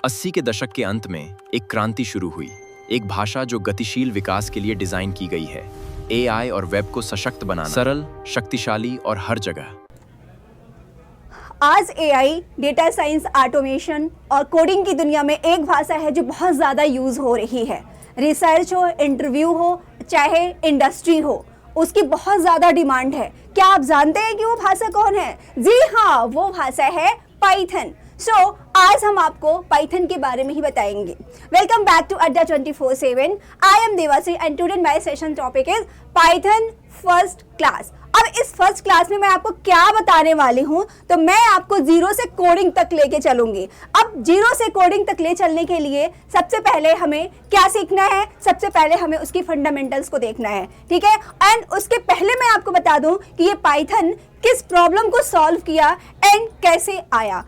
80 के दशक के अंत में एक क्रांति शुरू हुई, एक भाषा जो गतिशील विकास के लिए डिजाइन की गई है। एआई और वेब को सशक्त बनाना, सरल, शक्तिशाली और हर जगह। आज एआई, डेटा साइंस, ऑटोमेशन और कोडिंग की दुनिया में एक भाषा है जो बहुत ज़्यादा यूज़ हो रही है। रिसर्च हो, इंटरव्यू हो, चाहे इंडस्ट्री हो, उसकी बहुत ज़्यादा डिमांड है। क्या आप जानते हैं कि वो भाषा कौन है? जी हाँ, वो भाषा है पाइथन। आज हम आपको पाइथन के बारे में ही बताएंगे। Welcome back to Adda 24/7। I am Devashree and today my session topic is python first class. अब इस फर्स्ट क्लास में मैं आपको क्या बताने वाली हूँ, तो मैं आपको जीरो से कोडिंग तक लेके चलूंगी। अब जीरो से कोडिंग तक ले चलने के लिए सबसे पहले हमें क्या सीखना है? सबसे पहले हमें उसकी फंडामेंटल्स को देखना है, ठीक है। एंड उसके पहले मैं आपको बता दूं कि ये पाइथन किस प्रॉब्लम को सॉल्व किया एंड कैसे आया।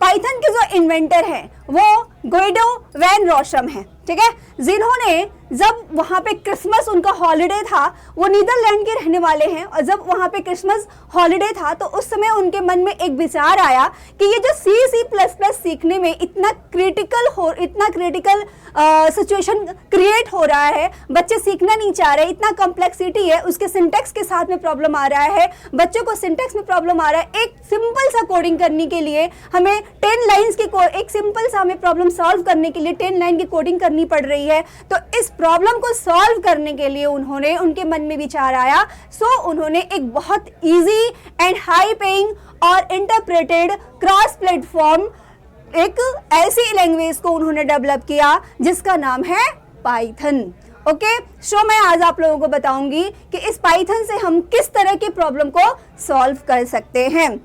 पाइथन के जो इन्वेंटर हैं वो गुइडो वैन रोसम है, ठीक है, जिन्होंने जब वहाँ पे क्रिसमस उनका हॉलिडे था, वो नीदरलैंड के रहने वाले हैं, और जब वहाँ पे क्रिसमस हॉलिडे था तो उस समय उनके मन में एक विचार आया कि ये जो C++ सीखने में इतना क्रिटिकल सिचुएशन क्रिएट हो रहा है, बच्चे सीखना नहीं चाह रहे, इतना कॉम्प्लेक्सिटी है, उसके सिंटैक्स के साथ में प्रॉब्लम आ रहा है, बच्चों को सिंटैक्स में प्रॉब्लम आ रहा है। एक सिंपल सा कोडिंग करने के लिए हमें 10 लाइन्स की एक सिंपल सा हमें प्रॉब्लम सॉल्व करने के लिए 10 लाइन की कोडिंग करनी पड़ रही है। तो इस प्रॉब्लम को सॉल्व करने के लिए उनके मन में विचार आया। उन्होंने एक बहुत इजी एंड हाई पेइंग और इंटरप्रेटेड क्रॉस प्लेटफॉर्म एक ऐसी लैंग्वेज को उन्होंने डेवलप किया जिसका नाम है पाइथन। ओके, मैं आज आप लोगों को बताऊंगी कि इस पाइथन से हम किस तरह की प्रॉब्लम को सॉल्व कर सकते हैं।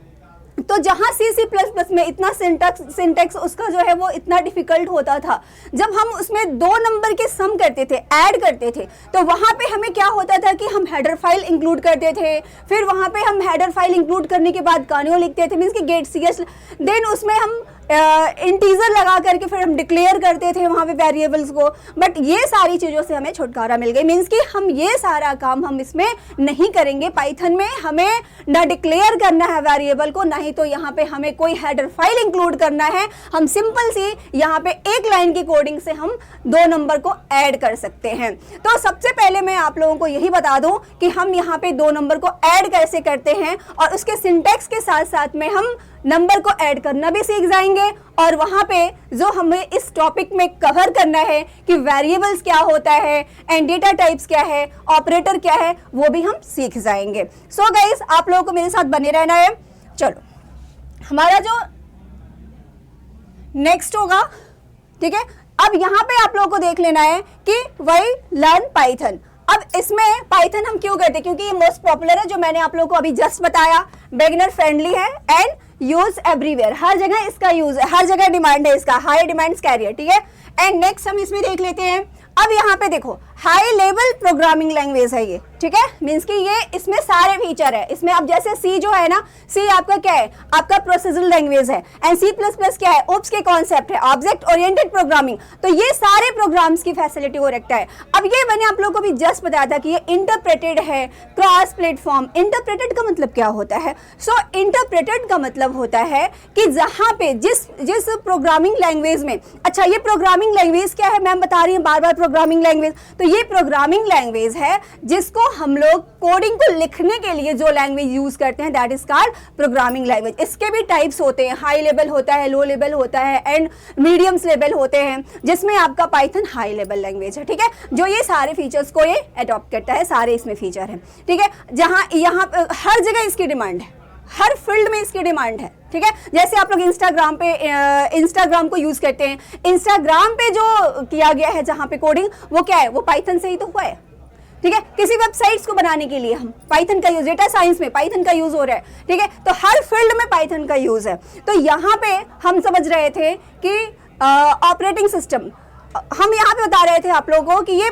तो जहाँ C++ में इतना सिंटैक्स उसका जो है वो इतना डिफिकल्ट होता था, जब हम उसमें 2 नंबर के सम करते थे, ऐड करते थे, तो वहाँ पे हमें क्या होता था कि हम हेडर फाइल इंक्लूड करते थे, फिर वहाँ पे हम हेडर फाइल इंक्लूड करने के बाद कान्यो लिखते थे, मीन्स कि गेट CS, देन उसमें हम इंटीजर लगा करके फिर हम डिक्लेयर करते थे वहाँ पे वेरिएबल्स को। बट ये सारी चीज़ों से हमें छुटकारा मिल गई, मीन्स कि हम ये सारा काम हम इसमें नहीं करेंगे। पाइथन में हमें ना डिक्लेयर करना है वेरिएबल को, ना ही तो यहाँ पे हमें कोई हेडर फाइल इंक्लूड करना है। हम सिंपल सी यहाँ पे एक लाइन की कोडिंग से हम 2 नंबर को ऐड कर सकते हैं। तो सबसे पहले मैं आप लोगों को यही बता दूं कि हम यहाँ पे 2 नंबर को ऐड कैसे करते हैं, और उसके सिंटैक्स के साथ साथ में हम नंबर को ऐड करना भी सीख जाएंगे। और वहां पे जो हमें इस टॉपिक में कवर करना है कि वेरिएबल्स क्या होता है एंड डेटा टाइप्स क्या है, ऑपरेटर क्या है, वो भी हम सीख जाएंगे। गाइस, आप लोगों को मेरे साथ बने रहना है। चलो, हमारा जो नेक्स्ट होगा, ठीक है, अब यहाँ पे आप लोगों को देख लेना है कि वही लर्न पाइथन। अब इसमें पाइथन हम क्यों करते हैं? क्योंकि ये मोस्ट पॉपुलर है, जो मैंने आप लोगों को अभी जस्ट बताया, बिगिनर फ्रेंडली है एंड यूज एवरीवेयर, हर जगह इसका यूज है, हर जगह डिमांड है इसका, हाई डिमांड कैरियर, ठीक है। एंड नेक्स्ट हम इसमें देख लेते हैं। अब यहाँ पे देखो, हाई लेवल प्रोग्रामिंग लैंग्वेज है ये, ठीक है, मीन्स कि ये इसमें सारे फीचर है। इसमें अब जैसे C जो है ना, C आपका क्या है? आपका प्रोसेसर लैंग्वेज है, एंड C++ क्या है? ओप्स के कॉन्सेप्ट है, ऑब्जेक्ट ओरिएंटेड प्रोग्रामिंग। तो ये सारे प्रोग्राम्स की फैसिलिटी वो रखता है। अब ये मैंने आप लोगों को भी जस्ट बताया था कि ये इंटरप्रेटेड है, क्रॉस प्लेटफॉर्म। इंटरप्रेटेड का मतलब क्या होता है? इंटरप्रेटेड का मतलब होता है कि जहाँ पे जिस प्रोग्रामिंग लैंग्वेज में, अच्छा ये प्रोग्रामिंग लैंग्वेज क्या है? मैम बता रही है बार बार प्रोग्रामिंग लैंग्वेज। तो ये प्रोग्रामिंग लैंग्वेज है जिसको हम लोग कोडिंग को लिखने के लिए जो लैंग्वेज यूज करते हैं, that is called programming language. इसके भी टाइप्स होते हैं, हाई लेवल होता है, लो लेवल होता है एंड मीडियम्स लेवल होते हैं, जिसमें आपका पाइथन हाई लेवल लैंग्वेज है, ठीक है, जो ये सारे फीचर्स को ये अडॉप्ट करता है, सारे इसमें फीचर हैं, ठीक है। जहां यहाँ हर जगह इसकी डिमांड है, हर फील्ड में इसकी डिमांड है, ठीक है। जैसे आप लोग इंस्टाग्राम को यूज करते हैं, इंस्टाग्राम पे जो किया गया है जहां पे कोडिंग, वो क्या है? वो पाइथन से ही तो हुआ है, ठीक है। किसी वेबसाइट्स को बनाने के लिए हम पाइथन का यूज, डेटा साइंस में पाइथन का यूज हो रहा है, ठीक है। तो हर फील्ड में पाइथन का यूज है। तो यहाँ पे हम समझ रहे थे कि ऑपरेटिंग सिस्टम, हम यहाँ पे बता रहे थे आप लोगों को कि ये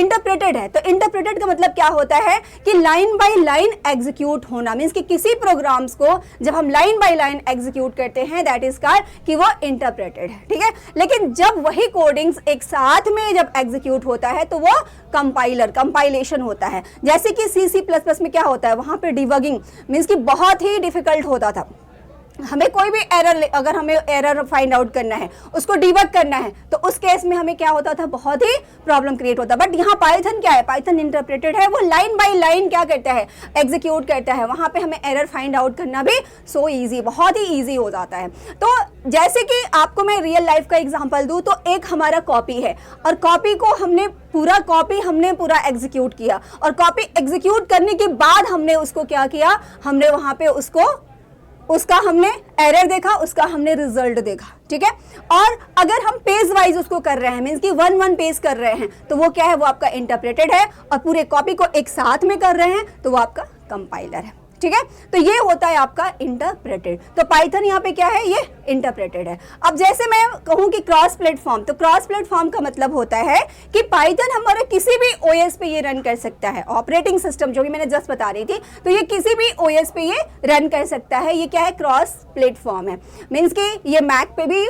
इंटरप्रेटेड है। तो इंटरप्रेटेड का मतलब क्या होता है कि लाइन बाय लाइन एग्जीक्यूट होना, मीन्स कि किसी प्रोग्राम्स को जब हम लाइन बाय लाइन एग्जीक्यूट करते हैं, दैट इज कॉल्ड कि वो इंटरप्रेटेड है, ठीक है। लेकिन जब वही कोडिंग्स एक साथ में जब एग्जीक्यूट होता है तो वो कंपाइलेशन होता है। जैसे कि C++ में क्या होता है, वहां पे डिबगिंग मीन्स कि बहुत ही डिफिकल्ट होता था, हमें कोई भी एरर, अगर हमें एरर फाइंड आउट करना है, उसको डिबग करना है, तो उस केस में हमें क्या होता था, बहुत ही प्रॉब्लम क्रिएट होता। बट यहाँ पाइथन क्या है, पाइथन इंटरप्रेटेड है, वो लाइन बाय लाइन क्या करता है, एग्जीक्यूट करता है। वहाँ पे हमें एरर फाइंड आउट करना भी सो ईजी, बहुत ही ईजी हो जाता है। तो जैसे कि आपको मैं रियल लाइफ का एग्जाम्पल दूँ, तो एक हमारा कॉपी है और कॉपी को हमने पूरा एग्जीक्यूट किया, और कॉपी एग्जीक्यूट करने के बाद हमने उसको क्या किया, हमने वहाँ पे उसका हमने एरर देखा, उसका हमने रिजल्ट देखा, ठीक है। और अगर हम पेज वाइज उसको कर रहे हैं, मींस कि वन पेज कर रहे हैं, तो वो क्या है, वो आपका इंटरप्रेटेड है। और पूरे कॉपी को एक साथ में कर रहे हैं तो वो आपका कंपाइलर है, ठीक है। तो ये होता है आपका इंटरप्रेटेड। तो पाइथन यहाँ पे क्या है, ये इंटरप्रेटेड है। अब जैसे मैं कहूँ कि क्रॉस प्लेटफॉर्म, तो क्रॉस प्लेटफॉर्म का मतलब होता है कि पाइथन हमारे किसी भी ओएस पे ये रन कर सकता है। ऑपरेटिंग सिस्टम जो भी मैंने जस्ट बता रही थी, तो ये किसी भी ओएस पे ये रन कर सकता है। ये क्या है, क्रॉस प्लेटफॉर्म है। मीन्स कि ये मैक पे भी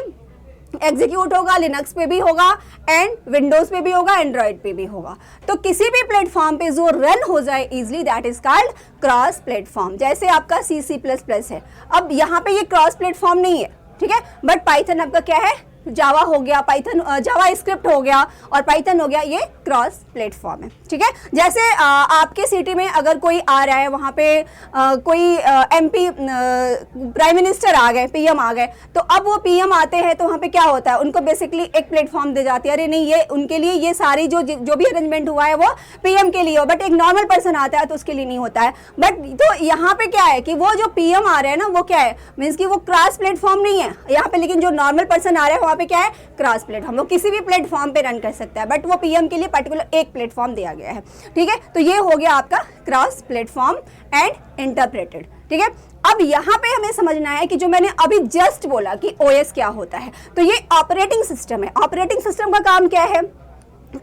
एग्जीक्यूट होगा, लिनक्स पे भी होगा, एंड विंडोज पे भी होगा, एंड्रॉइड पे भी होगा। तो किसी भी प्लेटफॉर्म पे जो रन हो जाए easily, that is called cross platform. जैसे आपका C++ है, अब यहाँ पे ये क्रॉस प्लेटफॉर्म नहीं है, ठीक है, बट पाइथन आपका क्या है, जावा हो गया, पाइथन जावा स्क्रिप्ट हो गया, और पाइथन हो गया, ये क्रॉस प्लेटफॉर्म है, ठीक है। जैसे आपके सिटी में अगर कोई आ रहा है, वहाँ पे कोई MP प्राइम मिनिस्टर आ गए, PM आ गए, तो अब वो PM आते हैं तो वहाँ पे क्या होता है, उनको बेसिकली एक प्लेटफॉर्म दे जाती है, अरे नहीं, ये उनके लिए ये सारी जो भी अरेंजमेंट हुआ है वो PM के लिए हो, बट एक नॉर्मल पर्सन आता है तो उसके लिए नहीं होता है। बट तो यहाँ पे क्या है कि वो जो PM आ रहे हैं ना, वो क्या है, मीन्स कि वो क्रॉस प्लेटफॉर्म नहीं है यहाँ पे, लेकिन जो नॉर्मल पर्सन आ रहे हैं वहाँ पे क्या है, क्रॉस प्लेटफॉर्म। वो किसी भी प्लेटफॉर्म पे रन कर सकता है, बट वो PM के लिए पर्टिकुलर एक प्लेटफॉर्म दिया गया है, ठीक है। तो ये हो गया आपका क्रॉस प्लेटफॉर्म एंड इंटरप्रेटेड, ठीक है। अब यहाँ पे हमें समझना है कि जो मैंने अभी जस्ट बोला कि OS क्या होता है, तो ये ऑपरेटिंग सिस्टम है। ऑपरेटिंग सिस्टम का काम क्या है,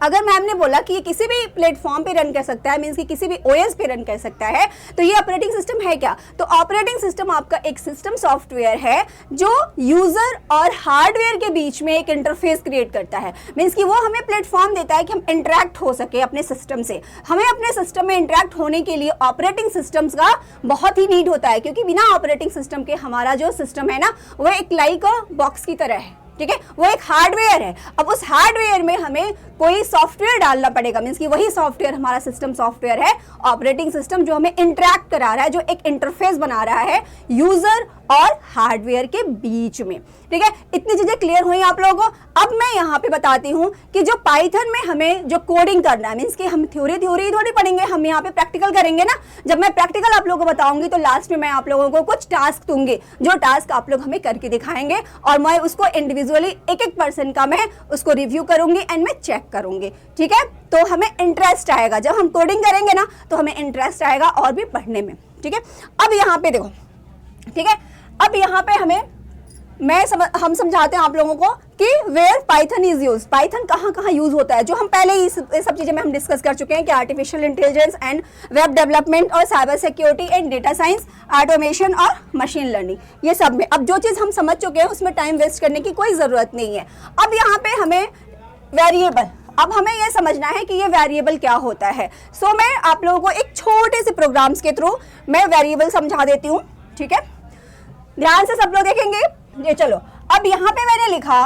अगर मैम ने बोला कि ये किसी भी प्लेटफॉर्म पे रन कर सकता है, मींस कि किसी भी OS पे रन कर सकता है, तो ये ऑपरेटिंग सिस्टम है क्या, तो ऑपरेटिंग सिस्टम आपका एक सिस्टम सॉफ्टवेयर है जो यूजर और हार्डवेयर के बीच में एक इंटरफेस क्रिएट करता है। मींस कि वो हमें प्लेटफॉर्म देता है कि हम इंटरेक्ट हो सके अपने सिस्टम से। हमें अपने सिस्टम में इंटरेक्ट होने के लिए ऑपरेटिंग सिस्टम्स का बहुत ही नीड होता है, क्योंकि बिना ऑपरेटिंग सिस्टम के हमारा जो सिस्टम है ना, वो एक लाइक बॉक्स की तरह है, ठीक है, वो एक हार्डवेयर है। अब उस हार्डवेयर में हमें कोई सॉफ्टवेयर डालना पड़ेगा, मींस कि वही सॉफ्टवेयर हमारा सिस्टम सॉफ्टवेयर है, ऑपरेटिंग सिस्टम, जो हमें इंटरेक्ट करा रहा है, जो एक इंटरफेस बना रहा है यूजर और हार्डवेयर के बीच में, ठीक है। इतनी चीजें क्लियर हुई आप लोगों को। अब मैं यहाँ पे बताती हूँ कि जो पाइथन में हमें जो कोडिंग करना है, मीन्स कि हम थ्योरी थोड़ी पढ़ेंगे, हम यहाँ पे प्रैक्टिकल करेंगे ना। जब मैं प्रैक्टिकल आप लोगों को बताऊंगी तो लास्ट में मैं आप लोगों को कुछ टास्क दूंगी, जो टास्क आप लोग हमें करके दिखाएंगे, और मैं उसको इंडिविजुअली एक पर्सन का मैं उसको रिव्यू करूंगी एंड मैं चेक करूंगी, ठीक है। तो हमें इंटरेस्ट आएगा, जब हम कोडिंग करेंगे ना तो हमें इंटरेस्ट आएगा और भी पढ़ने में, ठीक है। अब यहाँ पे देखो, ठीक है, अब यहाँ पे हम समझाते हैं आप लोगों को कि where Python is used, Python कहाँ यूज होता है, जो हम पहले ही सब चीजें में हम डिस्कस कर चुके हैं कि artificial intelligence and web development और cyber security and data science, automation और मशीन लर्निंग, ये सब में। अब जो चीज हम समझ चुके हैं उसमें टाइम वेस्ट करने की कोई जरूरत नहीं है। अब यहाँ पे हमें वेरिएबल, अब हमें यह समझना है कि ये वेरिएबल क्या होता है। सो मैं आप लोगों को एक छोटे से प्रोग्राम्स के थ्रू मैं वेरिएबल समझा देती हूँ, ठीक है, ध्यान से सब लोग देखेंगे। ये चलो, अब यहाँ पे मैंने लिखा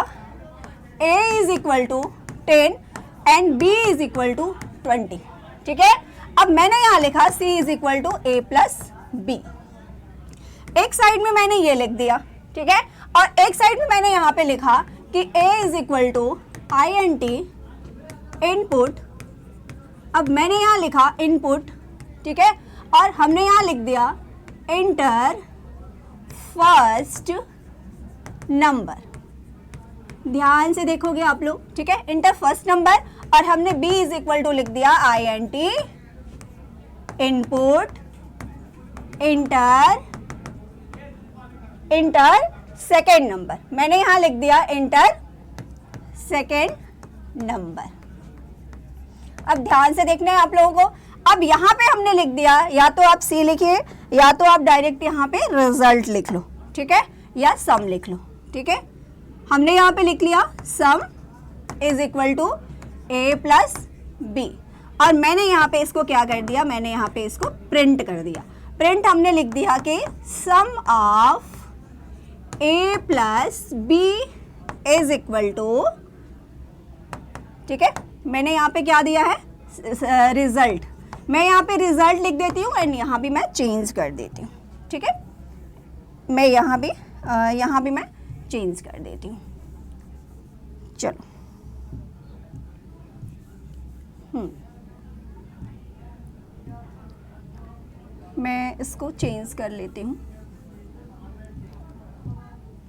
a is equal to 10 and b is equal to 20, ठीक है। अब मैंने यहाँ लिखा c is equal to a plus b, एक साइड में मैंने ये लिख दिया, ठीक है, और एक साइड में मैंने यहाँ पे लिखा कि a is equal to int input. अब मैंने यहाँ लिखा इनपुट, ठीक है, और हमने यहाँ लिख दिया इंटर फर्स्ट नंबर। ध्यान से देखोगे आप लोग, ठीक है, इंटर फर्स्ट नंबर, और हमने b इज इक्वल टू लिख दिया int input inter second number. मैंने यहां लिख दिया इंटर सेकेंड नंबर। अब ध्यान से देखना है आप लोगों को। अब यहाँ पे हमने लिख दिया, या तो आप C लिखिए या तो आप डायरेक्ट यहाँ पे रिजल्ट लिख लो, ठीक है, या सम लिख लो, ठीक है। हमने यहाँ पे लिख लिया sum is equal to a plus b, और मैंने यहाँ पे इसको क्या कर दिया, मैंने यहाँ पे इसको प्रिंट कर दिया। प्रिंट हमने लिख दिया कि sum of A plus B is equal to, ठीक है, मैंने यहाँ पे क्या दिया है रिजल्ट, मैं यहाँ पे रिजल्ट लिख देती हूँ एंड यहाँ भी मैं चेंज कर देती हूँ, ठीक है, मैं यहाँ भी मैं चेंज कर देती हूँ। चलो मैं इसको चेंज कर लेती हूँ।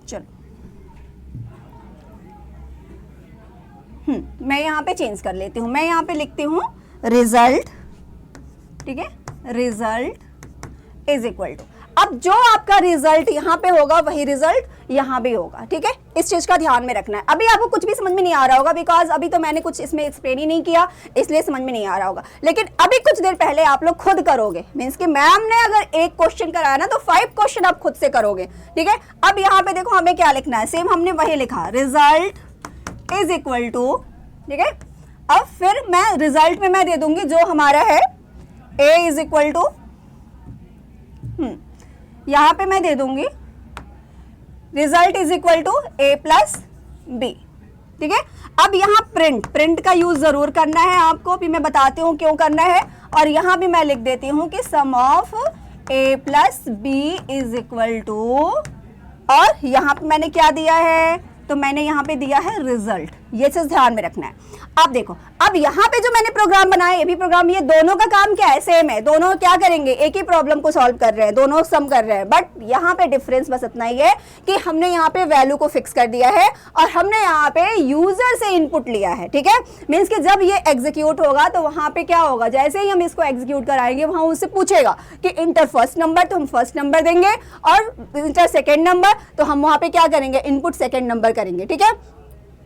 चलो मैं यहाँ पे चेंज कर लेती हूँ, मैं यहाँ पे लिखती हूँ रिजल्ट, ठीक है, रिजल्ट इज इक्वल टू, अब जो आपका रिजल्ट यहाँ पे होगा वही रिजल्ट यहाँ भी होगा, ठीक है, इस चीज का ध्यान में रखना है। अभी आपको कुछ भी समझ में नहीं आ रहा होगा बिकॉज अभी तो मैंने कुछ इसमें एक्सप्लेन ही नहीं किया, इसलिए समझ में नहीं आ रहा होगा, लेकिन अभी कुछ देर पहले आप लोग खुद करोगे, मीन्स कि मैम ने अगर एक क्वेश्चन कराया ना तो 5 क्वेश्चन आप खुद से करोगे, ठीक है। अब यहाँ पे देखो हमें क्या लिखना है, सेम हमने वही लिखा, रिजल्ट इज इक्वल टू, ठीक है। अब फिर मैं रिजल्ट में मैं दे दूंगी जो हमारा है a इज इक्वल टू, यहां पे मैं दे दूंगी result is equal to a plus b, ठीक है। अब यहाँ प्रिंट का यूज जरूर करना है आपको, अभी मैं बताती हूँ क्यों करना है, और यहां भी मैं लिख देती हूँ कि sum of a plus B is equal to, और यहाँ पे मैंने क्या दिया है, तो मैंने यहाँ पे दिया है रिजल्ट, ये चीज ध्यान में रखना है। अब देखो, अब यहाँ पे जो मैंने प्रोग्राम बनाया, ये भी प्रोग्राम, ये दोनों का काम क्या है, सेम है, दोनों क्या करेंगे, एक ही प्रॉब्लम को सॉल्व कर रहे हैं, दोनों सम कर रहे हैं, बट यहाँ पे डिफरेंस बस इतना ही है कि हमने यहाँ पे वैल्यू को फिक्स कर दिया है और हमने यहाँ पे यूजर से इनपुट लिया है, ठीक है। मीन्स कि जब ये एग्जीक्यूट होगा तो वहां पे क्या होगा, जैसे ही हम इसको एग्जीक्यूट कराएंगे वहां उससे पूछेगा कि इंटर फर्स्ट नंबर, तो हम फर्स्ट नंबर देंगे, और इंटर सेकेंड नंबर, तो हम वहां पे क्या करेंगे, इनपुट सेकेंड नंबर करेंगे, ठीक है।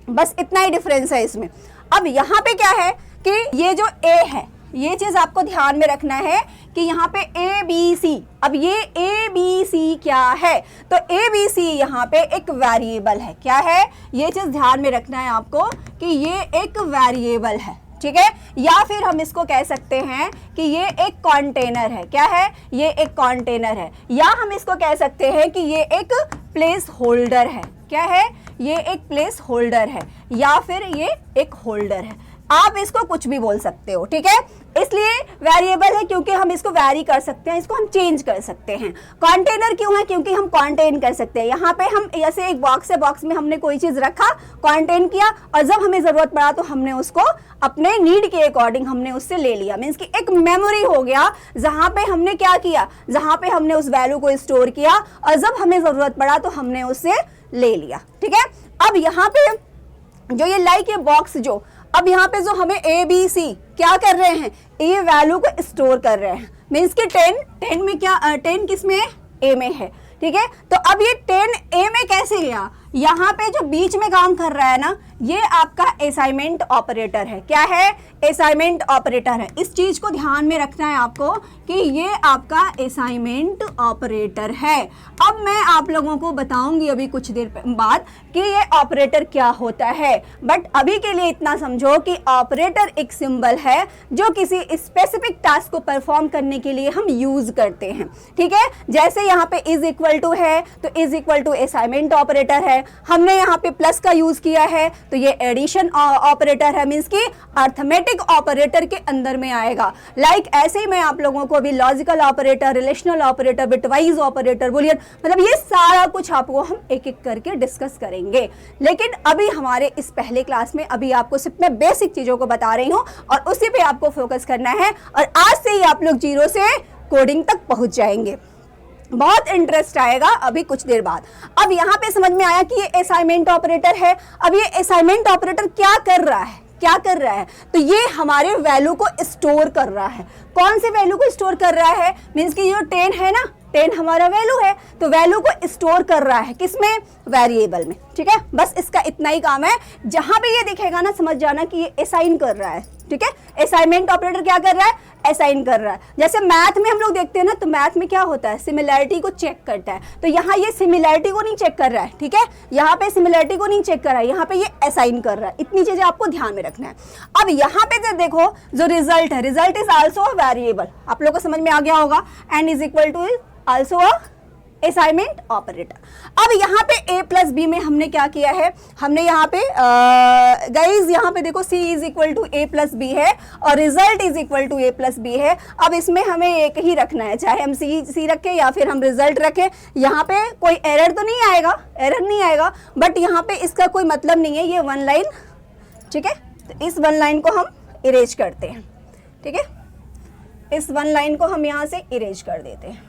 बस इतना ही डिफरेंस है इसमें। अब यहाँ पे क्या है कि ये जो a है, ये चीज आपको ध्यान में रखना है कि यहाँ पे a b c, अब ये a b c क्या है, तो a b c यहाँ पे एक वेरिएबल है, क्या है, ये चीज ध्यान में रखना है आपको कि ये एक वेरिएबल है, ठीक है, या फिर हम इसको कह सकते हैं कि ये एक कंटेनर है, क्या है, ये एक कंटेनर है, या हम इसको कह सकते हैं कि ये एक प्लेस होल्डर है, क्या है, ये एक प्लेस होल्डर है, या फिर ये एक होल्डर है, आप इसको कुछ भी बोल सकते हो, ठीक है। इसलिए वेरिएबल है क्योंकि हम इसको वैरी कर सकते हैं, इसको हम चेंज कर सकते हैं। कंटेनर क्यों है, क्योंकि हम कंटेन कर सकते हैं, यहाँ पे हम जैसे एक बॉक्स है, बॉक्स में हमने कोई चीज रखा, कंटेन किया, और जब हमें जरूरत पड़ा तो हमने उसको अपने नीड के अकॉर्डिंग हमने उससे ले लिया, मीन्स कि एक मेमोरी हो गया जहां पे हमने क्या किया, जहां पे हमने उस वैल्यू को स्टोर किया और जब हमें जरूरत पड़ा तो हमने उससे ले लिया, ठीक है। अब यहाँ पे जो ये लाइक ये बॉक्स, जो अब यहाँ पे जो हमें ए बी सी क्या कर रहे हैं, ए वैल्यू को स्टोर कर रहे हैं, मीन्स कि 10 में क्या 10 किस में है, ए में है, ठीक है। तो अब ये 10 ए में कैसे गया, यहाँ पे जो बीच में काम कर रहा है ना, ये आपका असाइनमेंट ऑपरेटर है, क्या है, असाइनमेंट ऑपरेटर है। इस चीज को ध्यान में रखना है आपको कि ये आपका असाइनमेंट ऑपरेटर है। अब मैं आप लोगों को बताऊंगी अभी कुछ देर बाद कि ये ऑपरेटर क्या होता है, बट अभी के लिए इतना समझो कि ऑपरेटर एक सिंबल है जो किसी स्पेसिफिक टास्क को परफॉर्म करने के लिए हम यूज करते हैं, ठीक है। जैसे यहाँ पे इज इक्वल टू है तो is equal to assignment operator है, हमने यहाँ पे प्लस का यूज किया है तो ये एडिशन ऑपरेटर है, मींस कि अर्थमेटिक ऑपरेटर के अंदर में आएगा। लाइक ऐसे ही मैं आप लोगों को अभी logical operator, relational operator, bitwise operator, Boolean, मतलब ये सारा कुछ आपको हम एक एक करके डिस्कस करेंगे। लेकिन अभी हमारे इस पहले क्लास में अभी आपको सिर्फ मैं बेसिक चीजों को बता रही हूँ और उसी पे आपको फोकस करना है, और आज से ही आप लोग जीरो से कोडिंग तक पहुंच जाएंगे। बहुत इंटरेस्ट आएगा अभी कुछ देर बाद। अब यहाँ पे समझ में आया कि ये असाइनमेंट ऑपरेटर है। अब ये असाइनमेंट ऑपरेटर क्या कर रहा है, क्या कर रहा है, तो ये हमारे वैल्यू को स्टोर कर रहा है। कौन से वैल्यू को स्टोर कर रहा है, मीन्स कि जो 10 है ना, 10 हमारा वैल्यू है, तो वैल्यू को स्टोर कर रहा है किसमें, वेरिएबल में, ठीक है। बस इसका इतना ही काम है। जहां पे ये दिखेगा ना समझ जाना कि ये असाइन कर रहा है, ठीक है। असाइनमेंट ऑपरेटर क्या कर रहा है, असाइन कर रहा है। जैसे मैथ में हम लोग देखते हैं ना, तो मैथ में क्या होता है, सिमिलैरिटी को चेक करता है, तो यहाँ ये सिमिलैरिटी को नहीं चेक कर रहा है, ठीक है। यहाँ पे सिमिलैरिटी को नहीं चेक कर रहा है, यहाँ पे ये असाइन कर रहा है। इतनी चीजें आपको ध्यान में रखना है। अब यहाँ पे जो देखो जो रिजल्ट है, result is also a variable, आप लोग को समझ में आ गया होगा, and is equal to also a assignment operator. अब यहाँ पे a प्लस बी में हमने क्या किया है, हमने यहाँ पे गाइज यहाँ पे देखो c is equal to a plus b है और result is equal to a plus b है। अब इसमें हमें एक ही रखना है, चाहे हम c रखें या फिर हम रिजल्ट रखें। यहाँ पे कोई एरर तो नहीं आएगा, एरर नहीं आएगा, बट यहाँ पे इसका कोई मतलब नहीं है, ये वन लाइन, ठीक है। तो इस वन लाइन को हम इरेज करते हैं, ठीक है, इस वन लाइन को हम यहाँ से इरेज कर देते हैं,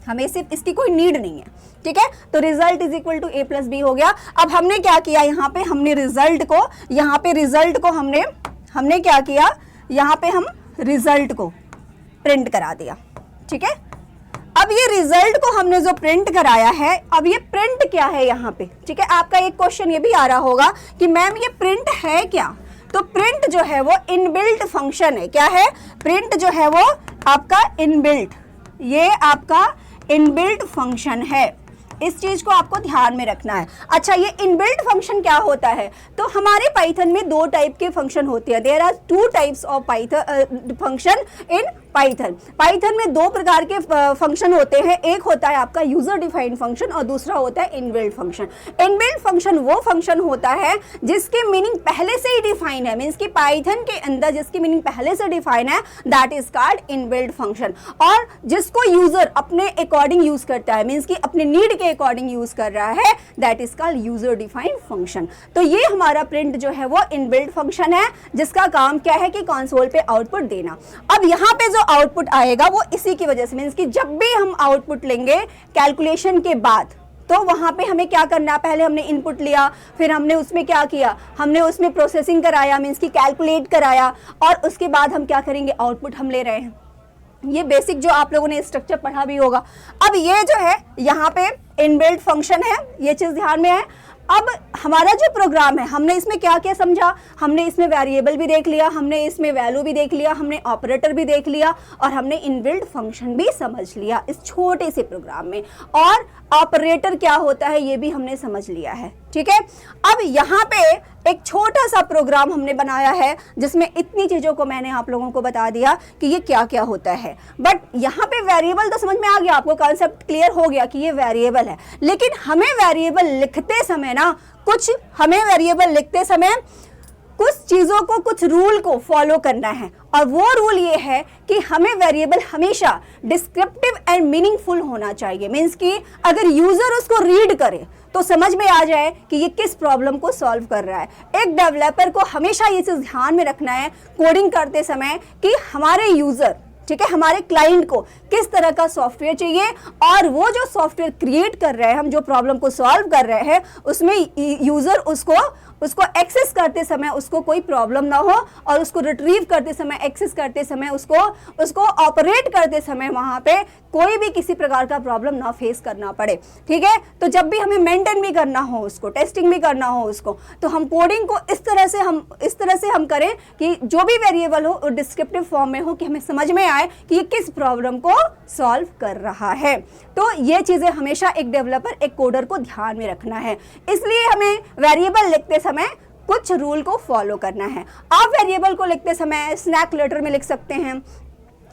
हमें सिर्फ इसकी कोई नीड नहीं है, ठीक है। तो result is equal to a plus b हो गया। अब हमने क्या किया, यहाँ पे हमने रिजल्ट को, यहाँ पे रिजल्ट को हमने क्या किया, यहाँ पे हम रिजल्ट को प्रिंट करा दिया, ठीक है। अब ये रिजल्ट को हमने जो प्रिंट कराया है, अब ये प्रिंट क्या है यहाँ पे, ठीक है। आपका एक क्वेश्चन ये भी आ रहा होगा कि मैम ये प्रिंट है क्या, तो प्रिंट जो है वो इनबिल्ट फंक्शन है। क्या है, प्रिंट जो है वो आपका इनबिल्ट, ये आपका इनबिल्ट फंक्शन है, इस चीज को आपको ध्यान में रखना है। अच्छा, ये इनबिल्ट फंक्शन क्या होता है, तो हमारे पाइथन में दो टाइप के फंक्शन होते हैं। There are two types of Python function in Python. Python में दो प्रकार के फंक्शन होते हैं, एक होता है आपका यूजर डिफाइंड फंक्शन और दूसरा होता है इनबिल्ट फंक्शन। इनबिल्ट फंक्शन वो फंक्शन होता है जिसके मीनिंग पहले से ही डिफाइन है, मीन्स कि पाइथन के अंदर जिसकी मीनिंग पहले से डिफाइन है, that is called inbuilt function. और जिसको यूजर अपने अकॉर्डिंग यूज करता है, मीन्स कि अपने नीड के अकॉर्डिंग यूज कर रहा है, that is called user defined function. तो ये हमारा प्रिंट जो है वो इनबिल्ट फंक्शन है, जिसका काम क्या है कि कंसोल पे आउटपुट देना। अब यहाँ पे जो आउटपुट आएगा वो इसी की वजह से, मीन्स कि जब भी हम आउटपुट लेंगे कैलकुलेशन के बाद, तो वहां पे हमें क्या करना है, पहले हमने इनपुट लिया, फिर हमने उसमें क्या किया, हमने उसमें प्रोसेसिंग कराया, मीन्स कि कैलकुलेट कराया, और उसके बाद हम क्या करेंगे, आउटपुट हम ले रहे हैं। ये बेसिक जो आप लोगों ने स्ट्रक्चर पढ़ा भी होगा। अब ये जो है यहाँ पे इनबिल्ट फंक्शन है, ये चीज ध्यान में है। अब हमारा जो प्रोग्राम है, हमने इसमें क्या क्या समझा, हमने इसमें वेरिएबल भी देख लिया, हमने इसमें वैल्यू भी देख लिया, हमने ऑपरेटर भी देख लिया, और हमने इनबिल्ट फंक्शन भी समझ लिया इस छोटे से प्रोग्राम में, और ऑपरेटर क्या होता है ये भी हमने समझ लिया है, ठीक है। अब यहाँ पे एक छोटा सा प्रोग्राम हमने बनाया है जिसमें इतनी चीजों को मैंने आप लोगों को बता दिया कि ये क्या क्या होता है। बट यहाँ पे वेरिएबल तो समझ में आ गया, आपको कॉन्सेप्ट क्लियर हो गया कि ये वेरिएबल है। लेकिन हमें वेरिएबल लिखते समय ना, हमें वेरिएबल लिखते समय कुछ चीजों को, कुछ रूल को फॉलो करना है, और वो रूल ये है कि हमें वेरिएबल हमेशा डिस्क्रिप्टिव एंड मीनिंगफुल होना चाहिए। मीन्स कि अगर यूजर उसको रीड करे तो समझ में आ जाए कि ये किस प्रॉब्लम को सॉल्व कर रहा है। एक डेवलपर को हमेशा ये चीज ध्यान में रखना है कोडिंग करते समय कि हमारे यूजर, ठीक है, हमारे क्लाइंट को किस तरह का सॉफ्टवेयर चाहिए, और वो जो सॉफ्टवेयर क्रिएट कर रहे हैं, हम जो प्रॉब्लम को सॉल्व कर रहे हैं, उसमें यूजर उसको एक्सेस करते समय उसको कोई प्रॉब्लम ना हो, और उसको रिट्रीव करते समय, एक्सेस करते समय, उसको ऑपरेट करते समय वहां पे कोई भी किसी प्रकार का प्रॉब्लम ना फेस करना पड़े, ठीक है। तो जब भी हमें मेंटेन भी करना हो उसको, टेस्टिंग भी करना हो उसको, तो हम कोडिंग को इस तरह से हम करें कि जो भी वेरिएबल हो डिस्क्रिप्टिव फॉर्म में हो, कि हमें समझ में आए कि ये किस प्रॉब्लम को सॉल्व कर रहा है। तो ये चीजें हमेशा एक डेवलपर, एक कोडर को ध्यान में रखना है। इसलिए हमें वेरिएबल लिखते समय कुछ रूल को फॉलो करना है। आप वेरिएबल को लिखते समय स्नैक लेटर में लिख सकते हैं।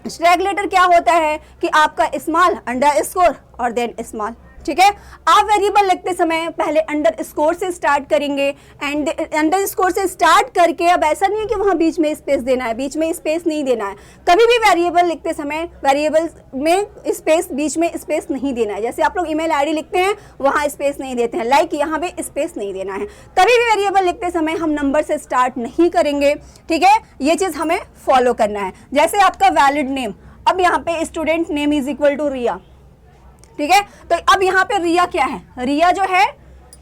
स्नैक लेटर क्या होता है कि आपका स्मॉल अंडरस्कोर और देन स्मॉल, ठीक है। आप वेरिएबल लिखते समय पहले अंडरस्कोर से स्टार्ट करेंगे, एंड अंडरस्कोर से स्टार्ट करके, अब ऐसा नहीं है कि वहां बीच में स्पेस देना है, बीच में स्पेस नहीं देना है। कभी भी वेरिएबल लिखते समय वेरिएबल में स्पेस, बीच में स्पेस नहीं देना है। जैसे आप लोग ईमेल आईडी लिखते हैं, वहां स्पेस नहीं देते हैं, लाइक यहाँ पे स्पेस नहीं देना है। कभी भी वेरिएबल लिखते समय हम नंबर से स्टार्ट नहीं करेंगे, ठीक है। ये चीज हमें फॉलो करना है। जैसे आपका वैलिड नेम, अब यहाँ पे student name is equal to Riya, ठीक है। तो अब यहाँ पे रिया क्या है, रिया जो है,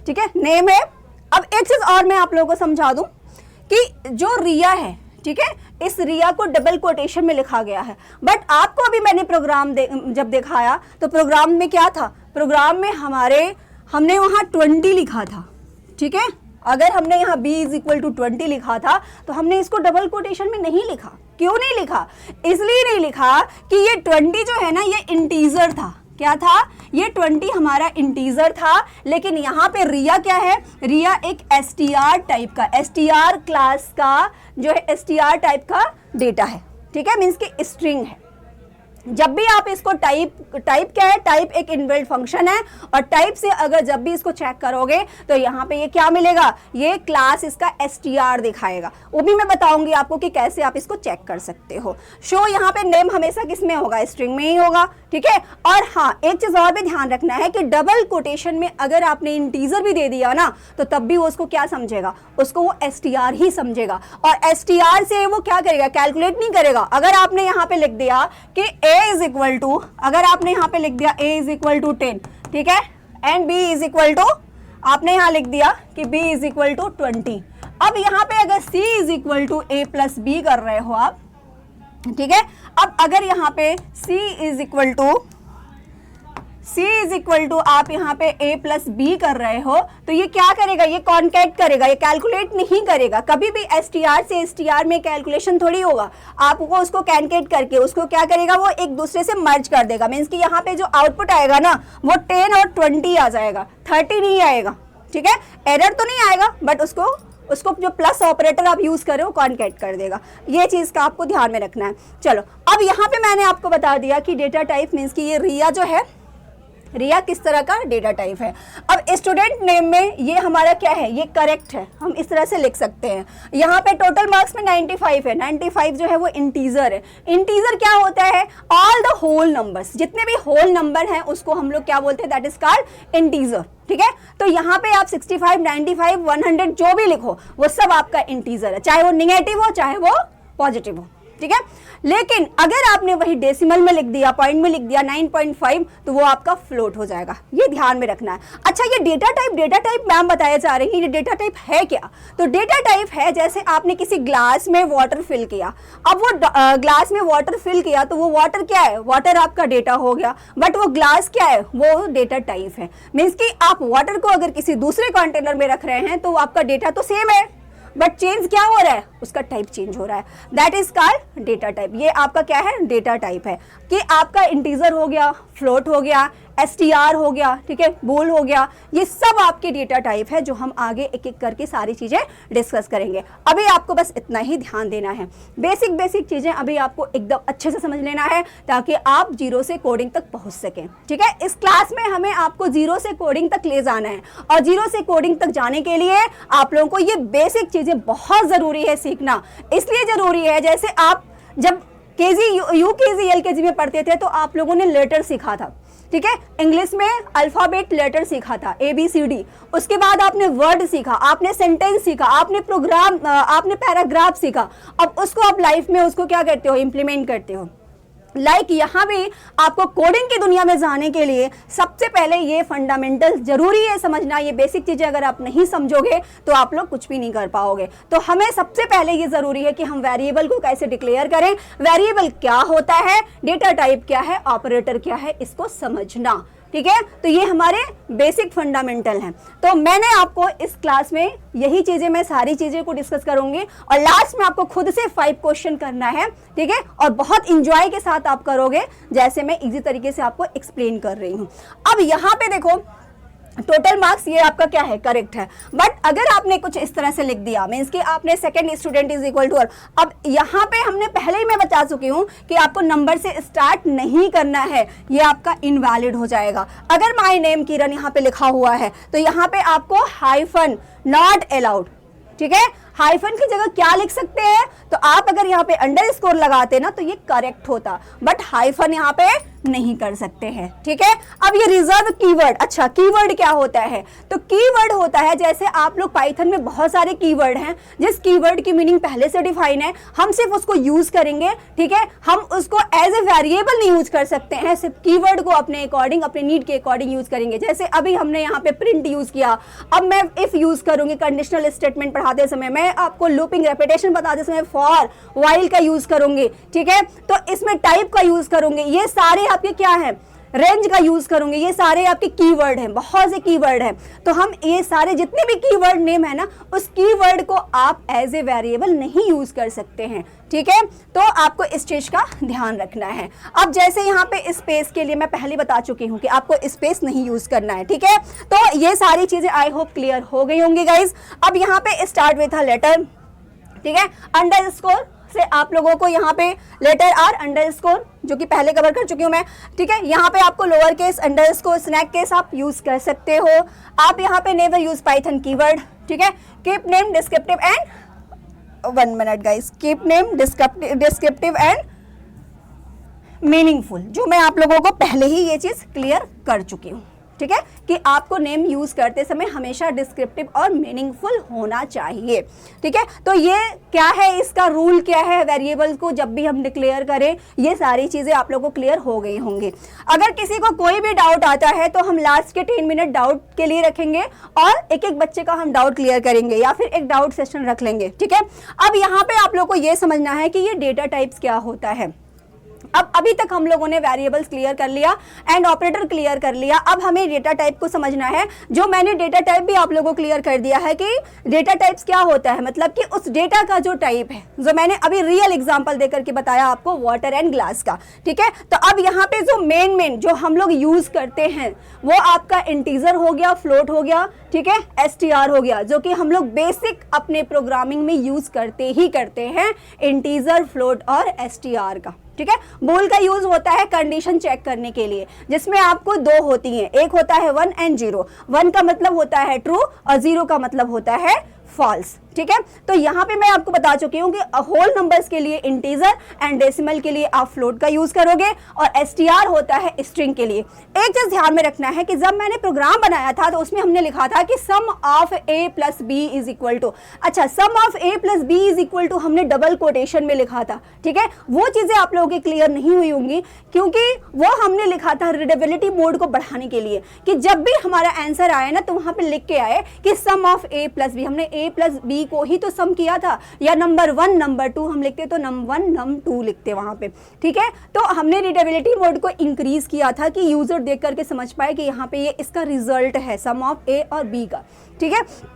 ठीक है, नेम है। अब एक चीज और मैं आप लोगों को समझा दूं कि जो रिया है, ठीक है, इस रिया को डबल कोटेशन में लिखा गया है। बट आपको अभी मैंने प्रोग्राम जब दिखाया तो प्रोग्राम में क्या था, प्रोग्राम में हमने वहां 20 लिखा था, ठीक है। अगर हमने यहाँ b इज इक्वल टू 20 लिखा था तो हमने इसको डबल कोटेशन में नहीं लिखा। क्यों नहीं लिखा, इसलिए नहीं लिखा कि ये 20 जो है ना, ये इंटीजर था। क्या था, ये 20 हमारा इंटीजर था। लेकिन यहाँ पे रिया क्या है, रिया एक str टाइप का, str क्लास का जो है str टाइप का डेटा है, ठीक है, मीन्स की स्ट्रिंग है, जब भी आप इसको टाइप क्या है, टाइप एक इनबिल्ट फंक्शन है, और टाइप से अगर जब भी इसको चेक करोगे तो यहाँ पे ये क्या मिलेगा, ये क्लास इसका str दिखाएगा। वो भी मैं बताऊंगी आपको कि कैसे आप इसको चेक कर सकते हो। शो यहाँ पे नेम हमेशा किस में होगा, स्ट्रिंग में ही होगा, ठीक है। और हाँ, एक चीज और भी ध्यान रखना है कि डबल कोटेशन में अगर आपने इंटीजर भी दे दिया ना तो तब भी वो उसको क्या समझेगा, उसको वो str ही समझेगा, और str से वो क्या करेगा, कैलकुलेट नहीं करेगा। अगर आपने यहाँ पे लिख दिया कि a इज इक्वल टू, अगर आपने यहाँ पे लिख दिया a इज इक्वल टू 10, ठीक है, and b is equal to, आपने यहाँ लिख दिया कि b इज इक्वल टू 20। अब यहाँ पे अगर c is equal to a plus b कर रहे हो आप, ठीक है, अब अगर यहाँ पे c इज इक्वल टू आप यहाँ पे a प्लस बी कर रहे हो, तो ये क्या करेगा, ये कॉन्कैट करेगा, ये कैलकुलेट नहीं करेगा। कभी भी str से str में कैलकुलेशन थोड़ी होगा, आपको उसको कैनकेट करके उसको क्या करेगा, वो एक दूसरे से मर्ज कर देगा। मीन्स कि यहाँ पे जो आउटपुट आएगा ना वो 10 और 20 आ जाएगा, 30 नहीं आएगा, ठीक है। एरर तो नहीं आएगा, बट उसको जो प्लस ऑपरेटर आप यूज कर रहे हो कॉन्कैट कर देगा। ये चीज का आपको ध्यान में रखना है। चलो, अब यहाँ पे मैंने आपको बता दिया कि डेटा टाइप मीन्स कि ये रिया जो है, रिया किस तरह का डेटा टाइप है। अब स्टूडेंट नेम में ये हमारा क्या है, ये करेक्ट है, हम इस तरह से लिख सकते हैं। यहाँ पे टोटल मार्क्स में 95 है, 95 जो है वो इंटीजर है। इंटीजर क्या होता है, ऑल द होल नंबर्स, जितने भी होल नंबर हैं उसको हम लोग क्या बोलते हैं, दैट इज कॉल्ड इंटीजर, ठीक है। तो यहाँ पे आप 65, 95, 100 जो भी लिखो वो सब आपका इंटीजर है, चाहे वो निगेटिव हो चाहे वो पॉजिटिव हो, ठीक है। लेकिन अगर आपने वही डेसिमल में लिख दिया, पॉइंट में लिख दिया 9.5, तो वो आपका फ्लोट हो जाएगा, ये ध्यान में रखना है। अच्छा, ये डेटा टाइप मैम बताया जा रही है, ये डेटा टाइप है क्या? तो डेटा टाइप है जैसे आपने किसी ग्लास में वाटर फिल किया, अब वो ग्लास में वाटर फिल किया तो वो वाटर क्या है, वाटर आपका डेटा हो गया, बट वो ग्लास क्या है, वो डेटा टाइप है। मीन्स कि आप वाटर को अगर किसी दूसरे कंटेनर में रख रहे हैं तो आपका डेटा तो सेम है, बट चेंज क्या हो रहा है, उसका टाइप चेंज हो रहा है, that is called data type. ये आपका क्या है, डेटा टाइप है कि आपका इंटीजर हो गया, फ्लोट हो गया, str हो गया, ठीक है, बोल हो गया, ये सब आपके डेटा टाइप है जो हम आगे एक एक करके सारी चीजें डिस्कस करेंगे। अभी आपको बस इतना ही ध्यान देना है, बेसिक चीजें अभी आपको एकदम अच्छे से समझ लेना है ताकि आप जीरो से कोडिंग तक पहुंच सकें, ठीक है। इस क्लास में हमें आपको जीरो से कोडिंग तक ले जाना है, और जीरो से कोडिंग तक जाने के लिए आप लोगों को ये बेसिक चीजें बहुत जरूरी है सीखना। इसलिए जरूरी है, जैसे आप जब यूकेजी एलकेजी में पढ़ते थे तो आप लोगों ने लेटर सीखा था, ठीक है, इंग्लिश में अल्फाबेट लेटर सीखा था, ABCD। उसके बाद आपने वर्ड सीखा, आपने सेंटेंस सीखा, आपने प्रोग्राम, आपने पैराग्राफ सीखा। अब उसको आप लाइफ में उसको क्या करते हो, इम्प्लीमेंट करते हो। लाइक यहाँ भी आपको कोडिंग की दुनिया में जाने के लिए सबसे पहले ये फंडामेंटल जरूरी है समझना। ये बेसिक चीजें अगर आप नहीं समझोगे तो आप लोग कुछ भी नहीं कर पाओगे। तो हमें सबसे पहले ये जरूरी है कि हम वेरिएबल को कैसे डिक्लेयर करें, वेरिएबल क्या होता है, डेटा टाइप क्या है, ऑपरेटर क्या है, इसको समझना, ठीक है। तो ये हमारे बेसिक फंडामेंटल हैं। तो मैंने आपको इस क्लास में यही चीजें, मैं सारी चीजें को डिस्कस करूंगी, और लास्ट में आपको खुद से 5 क्वेश्चन करना है, ठीक है, और बहुत इंजॉय के साथ आप करोगे जैसे मैं इजी तरीके से आपको एक्सप्लेन कर रही हूं। अब यहाँ पे देखो, टोटल मार्क्स ये आपका क्या है, करेक्ट है, बट अगर आपने कुछ इस तरह से लिख दिया, मीन्स कि आपने second student is equal to, अब यहाँ पे हमने पहले ही मैं बता चुकी हूँ कि आपको नंबर से स्टार्ट नहीं करना है, ये आपका इनवैलिड हो जाएगा। अगर माय नेम किरण यहाँ पे लिखा हुआ है तो यहाँ पे आपको हाइफन नॉट अलाउड, ठीक है, हाइफन की जगह क्या लिख सकते हैं, तो आप अगर यहाँ पे अंडरस्कोर लगाते ना तो ये करेक्ट होता, बट हाइफन यहाँ पे नहीं कर सकते हैं, ठीक है। अब ये रिजर्व कीवर्ड, अच्छा कीवर्ड क्या होता है, तो कीवर्ड होता है, जैसे आप लोग पाइथन में बहुत सारे कीवर्ड हैं, जिस कीवर्ड की मीनिंग पहले से डिफाइन है, हम सिर्फ उसको यूज करेंगे, ठीक है, हम उसको एज ए वेरिएबल नहीं यूज कर सकते हैं, सिर्फ कीवर्ड को अपने अकॉर्डिंग, अपने नीड के अकॉर्डिंग यूज करेंगे। जैसे अभी हमने यहाँ पे प्रिंट यूज किया, अब मैं इफ यूज करूंगी कंडीशनल स्टेटमेंट पढ़ाते समय, मैं आपको लूपिंग रेपिटेशन बताते समय फॉर व्हाइल का यूज करूंगी, ठीक है, तो इसमें टाइप का यूज करूंगी, ये सारे आपके क्या है, रेंज का यूज करूंगे, ये सारे आपके कीवर्ड हैं, बहुत से कीवर्ड हैं। तो हम ये सारे जितने भी कीवर्ड नेम है ना, उस कीवर्ड को आप एज ए वेरिएबल नहीं यूज कर सकते हैं, ठीक है। तो आपको इस चीज का ध्यान रखना है। अब जैसे यहाँ पे स्पेस के लिए मैं पहले बता चुकी हूँ कि आपको स्पेस नहीं यूज करना है, ठीक है। तो ये सारी चीजें आई होप क्लियर हो गई होंगी गाइज। अब यहाँ पे स्टार्ट विथ अ लेटर, ठीक है, अंडरस्कोर से आप लोगों को यहाँ पे लेटर आर अंडरस्कोर जो कि पहले कवर कर चुकी हूँ मैं, ठीक है। यहाँ पे आपको lower case, underscore, snake case आप यूज कर सकते हो। आप यहाँ पे नेवर यूज पाइथन कीवर्ड, ठीक है। Keep name descriptive and 1 minute guys, keep name descriptive and meaningful, जो मैं आप लोगों को पहले ही ये चीज क्लियर कर चुकी हूँ, ठीक है, कि आपको नेम यूज करते समय हमेशा डिस्क्रिप्टिव और मीनिंगफुल होना चाहिए, ठीक है। तो ये क्या है, इसका रूल क्या है, वेरिएबल्स को जब भी हम डिक्लेयर करें, ये सारी चीजें आप लोगों को क्लियर हो गई होंगी। अगर किसी को कोई भी डाउट आता है तो हम लास्ट के 10 मिनट डाउट के लिए रखेंगे और एक एक बच्चे का हम डाउट क्लियर करेंगे या फिर एक डाउट सेशन रख लेंगे, ठीक है। अब यहाँ पे आप लोग को ये समझना है कि ये डेटा टाइप्स क्या होता है। अब अभी तक हम लोगों ने वेरिएबल्स क्लियर कर लिया, एंड ऑपरेटर क्लियर कर लिया। अब हमें डेटा टाइप को समझना है। जो मैंने डेटा टाइप भी आप लोगों को क्लियर कर दिया है कि डेटा टाइप्स क्या होता है, मतलब कि उस डेटा का जो टाइप है, जो मैंने अभी रियल एग्जांपल देकर के बताया आपको वाटर एंड ग्लास का, ठीक है। तो अब यहाँ पे जो मेन जो हम लोग यूज करते हैं वो आपका इंटीजर हो गया, फ्लोट हो गया, ठीक है, एसटीआर हो गया, जो कि हम लोग बेसिक अपने प्रोग्रामिंग में यूज करते हैं इंटीजर, फ्लोट और एसटीआर का, ठीक है। बूल का यूज होता है कंडीशन चेक करने के लिए, जिसमें आपको 2 होती हैं, एक होता है 1 एंड 0। 1 का मतलब होता है ट्रू और 0 का मतलब होता है फॉल्स, ठीक है। तो यहाँ पे मैं आपको बता चुकी हूँ कि होल नंबर्स के लिए इंटीजर एंड डेसिमल के लिए आप फ्लोट का यूज करोगे, और एसटीआर होता है स्ट्रिंग के लिए। एक चीज ध्यान में रखना है कि जब मैंने प्रोग्राम बनाया था तो उसमें हमने लिखा था कि sum of A plus B is equal to, अच्छा sum of A plus B is equal to हमने डबल कोटेशन में लिखा था, ठीक है। वो चीजें आप लोगों की क्लियर नहीं हुई होंगी, क्योंकि वो हमने लिखा था रीडेबिलिटी मोड को बढ़ाने के लिए, कि जब भी हमारा आंसर आए ना तो वहां पे लिख के आए कि sum of A plus B. हमने ए प्लस बी को ही तो सम किया था, या नंबर 1 नंबर 2 हम लिखते तो नम 1 नम 2 लिखते वहां पे, ठीक है। तो हमने रीडेबिलिटी मोड को इंक्रीज किया था कि यूजर देख करके समझ पाए कि यहाँ पे ये इसका रिजल्ट है सम ऑफ ए और बी का, ठीक है।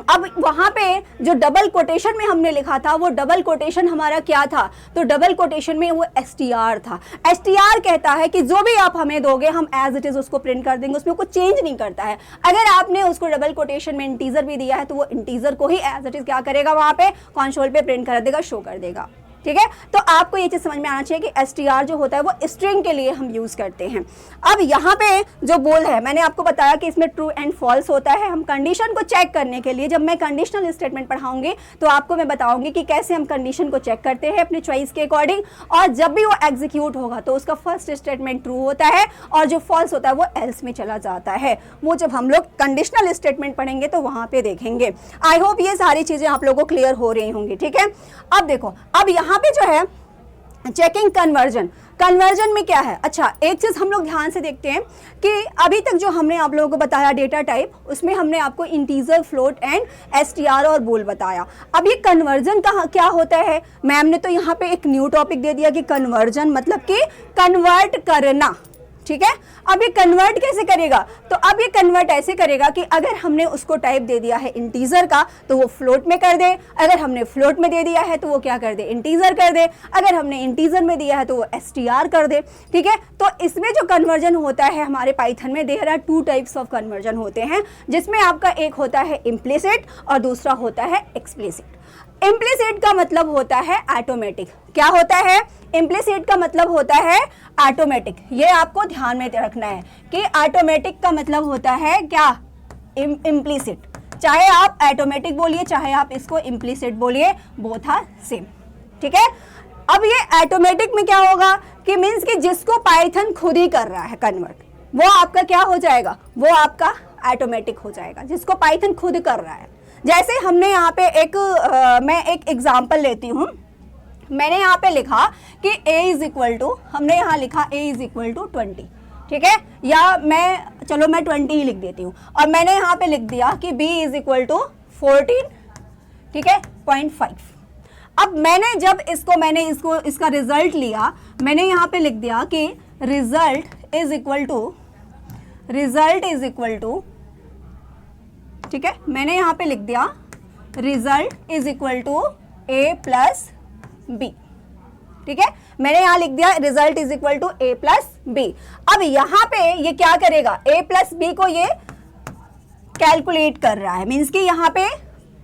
अब वहां पे जो डबल कोटेशन में हमने लिखा था, वो डबल कोटेशन हमारा क्या था, तो डबल कोटेशन में वो एसटीआर था। एसटीआर कहता है कि जो भी आप हमें दोगे हम एज इट इज उसको प्रिंट कर देंगे, उसमें कुछ चेंज नहीं करता है। अगर आपने उसको डबल कोटेशन में इंटीजर भी दिया है तो वो इंटीजर को ही एज इट इज क्या करेगा, वहां पे कंसोल पे प्रिंट कर देगा, शो कर देगा, ठीक है। तो आपको ये चीज समझ में आना चाहिए कि एसटीआर जो होता है वो स्ट्रिंग के लिए हम यूज करते हैं। अब यहाँ पे जो बोल है, मैंने आपको बताया कि इसमें ट्रू एंड फॉल्स होता है। हम कंडीशन को चेक करने के लिए, जब मैं कंडीशनल स्टेटमेंट पढ़ाऊंगी तो आपको मैं बताऊंगी कि कैसे हम कंडीशन को चेक करते हैं अपनी चॉइस के अकॉर्डिंग, और जब भी वो एग्जीक्यूट होगा तो उसका फर्स्ट स्टेटमेंट ट्रू होता है और जो फॉल्स होता है वो एल्स में चला जाता है। वो जब हम लोग कंडीशनल स्टेटमेंट पढ़ेंगे तो वहां पे देखेंगे। आई होप ये सारी चीजें आप लोगों को क्लियर हो रही होंगी, ठीक है। अब देखो, अब यहाँ पे जो है चेकिंग कन्वर्जन में क्या है, अच्छा एक चीज हम लोग ध्यान से देखते हैं कि अभी तक जो हमने आप लोगों को बताया डेटा टाइप, उसमें हमने आपको इंटीजर, फ्लोट एंड एसटीआर और बूल बताया। अब ये कन्वर्जन का क्या होता है, मैम ने तो यहाँ पे एक न्यू टॉपिक दे दिया कि कन्वर्जन मतलब कि कन्वर्ट करना, ठीक है। अब ये कन्वर्ट कैसे करेगा, तो अब ये कन्वर्ट ऐसे करेगा कि अगर हमने उसको टाइप दे दिया है इंटीजर का तो वो फ्लोट में कर दे, अगर हमने फ्लोट में दे दिया है तो वो क्या कर दे, इंटीजर कर दे, अगर हमने इंटीजर में दिया है तो वो एसटीआर कर दे, ठीक है। तो इसमें जो कन्वर्जन होता है हमारे पाइथन में, there are 2 types of conversion होते हैं, जिसमें आपका एक होता है इम्प्लिसिट और दूसरा होता है एक्सप्लिसिट। इम्प्लिसिट का मतलब होता है ऑटोमेटिक। क्या होता है, इम्प्लिसिट का मतलब होता है ऑटोमेटिक। ये आपको ध्यान में रखना है कि ऑटोमेटिक का मतलब होता है क्या, इम्प्लिसिट। चाहे आप ऑटोमेटिक बोलिए चाहे आप इसको इम्प्लिसिट बोलिए, बोथ आर सेम, ठीक है। अब ये ऑटोमेटिक में क्या होगा कि मीन्स कि जिसको पाइथन खुद ही कर रहा है कन्वर्ट, वो आपका क्या हो जाएगा, वो आपका ऑटोमेटिक हो जाएगा, जिसको पाइथन खुद कर रहा है। जैसे हमने यहाँ पे मैं एक एग्जाम्पल लेती हूँ। मैंने यहाँ पे लिखा कि a इज इक्वल टू, हमने यहाँ लिखा a इज इक्वल टू 20, ठीक है, या चलो मैं 20 ही लिख देती हूँ, और मैंने यहाँ पे लिख दिया कि b इज इक्वल टू 14, ठीक है, 0.5। अब मैंने इसका रिजल्ट लिया, मैंने यहाँ पे लिख दिया कि रिजल्ट इज इक्वल टू, ठीक है, मैंने यहाँ पे लिख दिया result is equal to a plus b, ठीक है, मैंने यहाँ लिख दिया result is equal to a plus b. अब यहाँ पे ये क्या करेगा, a प्लस बी को ये कैलकुलेट कर रहा है, मीन्स कि यहाँ पे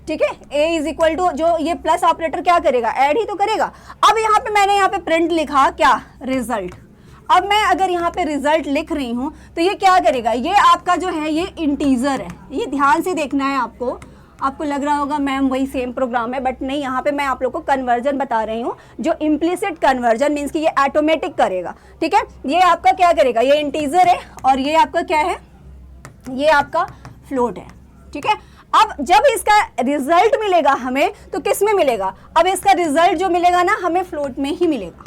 ठीक है, a इज इक्वल टू, जो ये प्लस ऑपरेटर क्या करेगा, ऐड ही तो करेगा। अब यहाँ पे मैंने यहाँ पे प्रिंट लिखा क्या, रिजल्ट। अब मैं अगर यहाँ पे रिजल्ट लिख रही हूँ तो ये क्या करेगा, ये आपका जो है ये इंटीजर है, ये ध्यान से देखना है आपको। आपको लग रहा होगा मैम वही सेम प्रोग्राम है, बट नहीं, यहाँ पे मैं आप लोग को कन्वर्जन बता रही हूँ, जो इम्प्लिसिट कन्वर्जन मीन्स कि ये ऑटोमेटिक करेगा। ठीक है, ये आपका क्या करेगा, ये इंटीजर है और ये आपका क्या है, ये आपका फ्लोट है। ठीक है, अब जब इसका रिजल्ट मिलेगा हमें तो किस में मिलेगा, अब इसका रिजल्ट जो मिलेगा ना हमें फ्लोट में ही मिलेगा।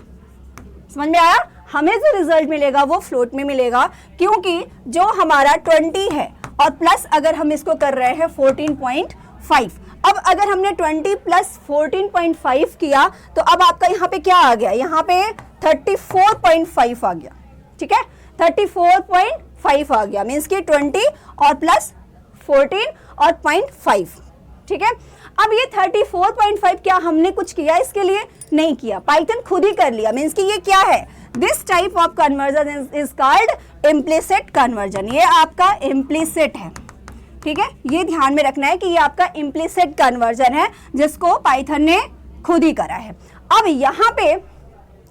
समझ में आया, हमें जो रिजल्ट मिलेगा वो फ्लोट में मिलेगा, क्योंकि जो हमारा 20 है और प्लस अगर हम इसको कर रहे हैं 14.5। अब अगर हमने 20 प्लस 14.5 किया तो अब आपका यहाँ पे क्या आ गया, यहाँ पे 34.5 आ गया। ठीक है, 34.5 आ गया, मीन्स कि 20 और प्लस 14 और 0.5। ठीक है, अब ये 34.5 क्या हमने कुछ किया इसके लिए, नहीं किया, पाइथन खुद ही कर लिया। मीन्स कि ये क्या है, this type of conversion is called implicit conversion, ये आपका इम्प्लिसिट है। ठीक है, ये ध्यान में रखना है कि ये आपका इम्प्लिसिट कन्वर्जन है जिसको पाइथन ने खुद ही करा है। अब यहाँ पे